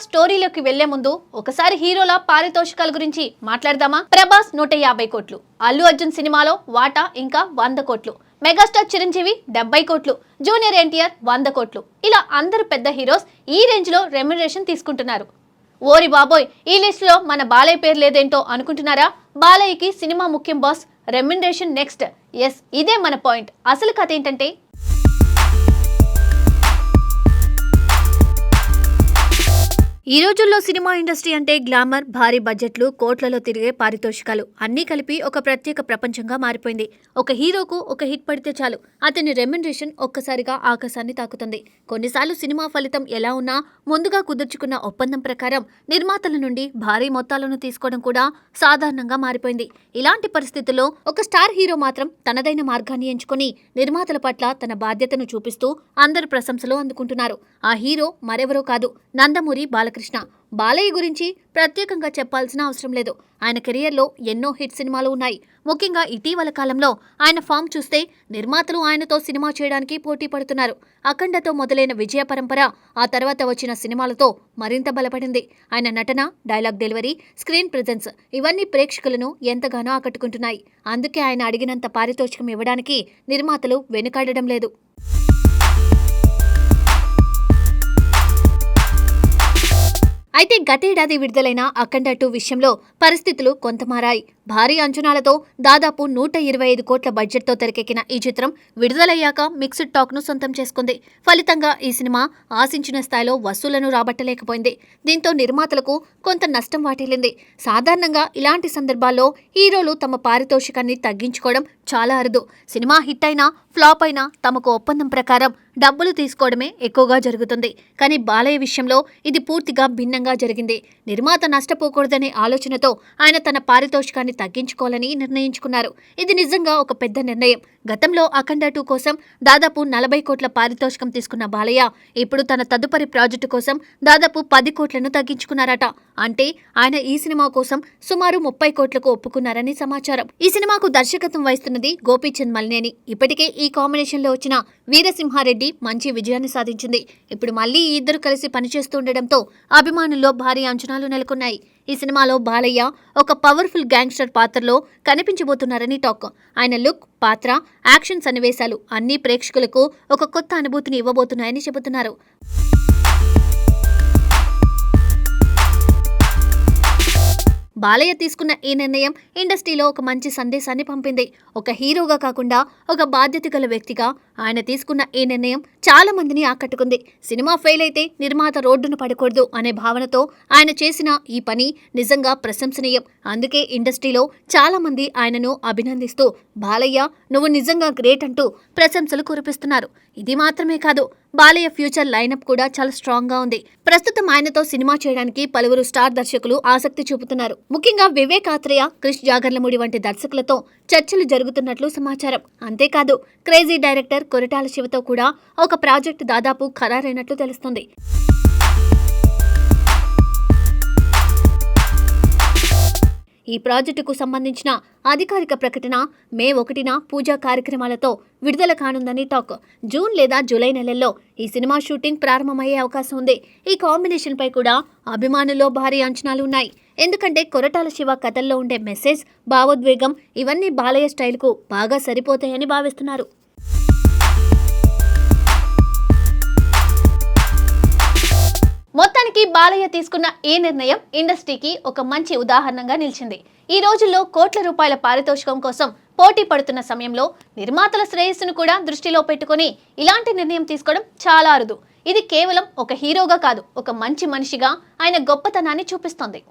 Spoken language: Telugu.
స్టోరీలోకి వెళ్లే ముందు ఒకసారి హీరోల పారితోషికాల గురించి మాట్లాడదామా? ప్రభాస్ 150 కోట్లు, అల్లు అర్జున్ సినిమాలో వాటా ఇంకా 100 కోట్లు, మెగాస్టార్ చిరంజీవి 70 కోట్లు, జూనియర్ ఎన్టీఆర్ 100 కోట్లు. ఇలా అందరు పెద్ద హీరోస్ ఈ రేంజ్ లో రెమ్యునరేషన్ తీసుకుంటున్నారు. ఓరి బాబోయ్, ఈ లిస్ట్ లో మన బాలయ్య పేరు లేదేంటో అనుకుంటున్నారా? బాలయ్యకి సినిమా ముఖ్యం బాస్, రెమ్యునరేషన్ నెక్స్ట్. ఎస్, ఇదే మన పాయింట్. అసలు కథ ఏంటంటే, ఈ రోజుల్లో సినిమా ఇండస్ట్రీ అంటే గ్లామర్, భారీ బడ్జెట్లు, కోట్లలో తిరిగే పారితోషికాలు అన్నీ కలిపి ఒక ప్రత్యేక ప్రపంచంగా మారిపోయింది. ఒక హీరోకు ఒక హిట్ పడితే చాలు, అతని రెమ్యునరేషన్ ఒక్కసారిగా ఆకాశాన్ని తాకుతుంది. కొన్నిసార్లు సినిమా ఫలితం ఎలా ఉన్నా ముందుగా కుదుర్చుకున్న ఒప్పందం ప్రకారం నిర్మాతల నుండి భారీ మొత్తాలను తీసుకోవడం కూడా సాధారణంగా మారిపోయింది. ఇలాంటి పరిస్థితుల్లో ఒక స్టార్ హీరో మాత్రం తనదైన మార్గాన్ని ఎంచుకొని నిర్మాతల పట్ల తన బాధ్యతను చూపిస్తూ అందరు ప్రశంసలు అందుకుంటున్నారు. ఆ హీరో మరెవరో కాదు, నందమూరి బాలకృష్ణ. బాలయ్య గురించి ప్రత్యేకంగా చెప్పాల్సిన అవసరం లేదు. ఆయన కెరియర్లో ఎన్నో హిట్ సినిమాలు ఉన్నాయి. ముఖ్యంగా ఇటీవల కాలంలో ఆయన ఫామ్ చూస్తే నిర్మాతలు ఆయనతో సినిమా చేయడానికి పోటీ పడుతున్నారు. అఖండతో మొదలైన విజయ పరంపర ఆ తర్వాత వచ్చిన సినిమాలతో మరింత బలపడింది. ఆయన నటన, డైలాగ్ డెలివరీ, స్క్రీన్ ప్రెజెన్స్ ఇవన్నీ ప్రేక్షకులను ఎంతగానో ఆకట్టుకుంటున్నాయి. అందుకే ఆయన అడిగినంత పారితోషికం ఇవ్వడానికి నిర్మాతలు వెనుకాడడం లేదు. అయితే గతేడాది విడుదలైన అఖండ 2 విషయంలో పరిస్థితులు కొంత మారాయి. భారీ అంచనాలతో దాదాపు 125 కోట్ల బడ్జెట్తో తెరకెక్కిన ఈ చిత్రం విడుదలయ్యాక మిక్స్డ్ టాక్ను సొంతం చేసుకుంది. ఫలితంగా ఈ సినిమా ఆశించిన స్థాయిలో వసూళ్లను రాబట్టలేకపోయింది. దీంతో నిర్మాతలకు కొంత నష్టం వాటిల్లింది. సాధారణంగా ఇలాంటి సందర్భాల్లో హీరోలు తమ పారితోషికాన్ని తగ్గించుకోవడం చాలా అరుదు. సినిమా హిట్ అయినా ఫ్లాప్ అయినా తమకు ఒప్పందం ప్రకారం డబ్బులు తీసుకోవడమే ఎక్కువగా జరుగుతుంది. కానీ బాలయ్య విషయంలో ఇది పూర్తిగా భిన్నంగా జరిగింది. నిర్మాత నష్టపోకూడదనే ఆలోచనతో ఆయన తన పారితోషికాన్ని తగ్గించుకోవాలని నిర్ణయించుకున్నారు. ఇది నిజంగా ఒక పెద్ద నిర్ణయం. గతంలో అఖండ 2 కోసం దాదాపు 40 కోట్ల పారితోషికం తీసుకున్న బాలయ్య ఇప్పుడు తన తదుపరి ప్రాజెక్టు కోసం దాదాపు 10 కోట్లను తగ్గించుకున్నారట. అంటే ఆయన ఈ సినిమా కోసం సుమారు 30 కోట్లకు ఒప్పుకున్నారని సమాచారం. ఈ సినిమాకు దర్శకత్వం వహిస్తున్నది గోపీచంద్ మలినేని. ఇప్పటికే ఈ కాంబినేషన్లో వచ్చిన వీరసింహారెడ్డి మంచి విజయాన్ని సాధించింది. ఇప్పుడు మళ్లీ ఈ ఇద్దరు కలిసి పనిచేస్తుండటంతో అభిమానుల్లో భారీ అంచనాలు నెలకొన్నాయి. ఈ సినిమాలో బాలయ్య ఒక పవర్ఫుల్ గ్యాంగ్స్టర్ పాత్రలో కనిపించబోతున్నారని టాక్. ఆయన లుక్, పాత్ర, యాక్షన్ సన్నివేశాలు అన్ని ప్రేక్షకులకు ఒక కొత్త అనుభూతిని ఇవ్వబోతున్నాయని చెబుతున్నారు. బాలయ్య తీసుకున్న ఈ నిర్ణయం ఇండస్ట్రీలో ఒక మంచి సందేశాన్ని పంపింది. ఒక హీరోగా కాకుండా ఒక బాధ్యత గల వ్యక్తిగా ఆయన తీసుకున్న ఈ నిర్ణయం చాలా మందిని ఆకట్టుకుంది. సినిమా ఫెయిల్ అయితే నిర్మాత రోడ్డును పడకూడదు అనే భావనతో ఆయన చేసిన ఈ పని నిజంగా ప్రశంసనీయం. అందుకే ఇండస్ట్రీలో చాలా మంది ఆయనను అభినందిస్తూ బాలయ్య నువ్వు నిజంగా గ్రేట్ అంటూ ప్రశంసలు కురిపిస్తున్నారు. ఇది మాత్రమే కాదు, బాలయ్య ఫ్యూచర్ లైనప్ కూడా చాలా స్ట్రాంగ్ గా ఉంది. ప్రస్తుతం ఆయనతో సినిమా చేయడానికి పలువురు స్టార్ దర్శకులు ఆసక్తి చూపుతున్నారు. ముఖ్యంగా వివేక్ ఆత్రేయ, క్రిష్ జాగర్లమూడి వంటి దర్శకులతో చర్చలు జరుగుతున్నట్లు సమాచారం. అంతేకాదు, క్రేజీ డైరెక్టర్ కొరటాల శివతో కూడా ఒక ప్రాజెక్టు దాదాపు ఖరారైనట్లు తెలుస్తుంది. ఈ ప్రాజెక్టుకు సంబంధించిన అధికారిక ప్రకటన మే 1న పూజా కార్యక్రమాలతో విడుదల కానుందని టాక్. జూన్ లేదా జూలై నెలల్లో ఈ సినిమా షూటింగ్ ప్రారంభమయ్యే అవకాశం ఉంది. ఈ కాంబినేషన్ పై కూడా అభిమానుల్లో భారీ అంచనాలు ఉన్నాయి. ఎందుకంటే కొరటాల శివ కథల్లో ఉండే మెసేజ్, భావోద్వేగం ఇవన్నీ బాలయ్య స్టైల్కు బాగా సరిపోతాయని భావిస్తున్నారు. మొత్తానికి బాలయ్య తీసుకున్న ఈ నిర్ణయం ఇండస్ట్రీకి ఒక మంచి ఉదాహరణగా నిలిచింది. ఈ రోజుల్లో కోట్ల రూపాయల పారితోషికం కోసం పోటీ పడుతున్న సమయంలో నిర్మాతల శ్రేయస్సును కూడా దృష్టిలో పెట్టుకుని ఇలాంటి నిర్ణయం తీసుకోవడం చాలా అరుదు. ఇది కేవలం ఒక హీరోగా కాదు, ఒక మంచి మనిషిగా ఆయన గొప్పతనాన్ని చూపిస్తోంది.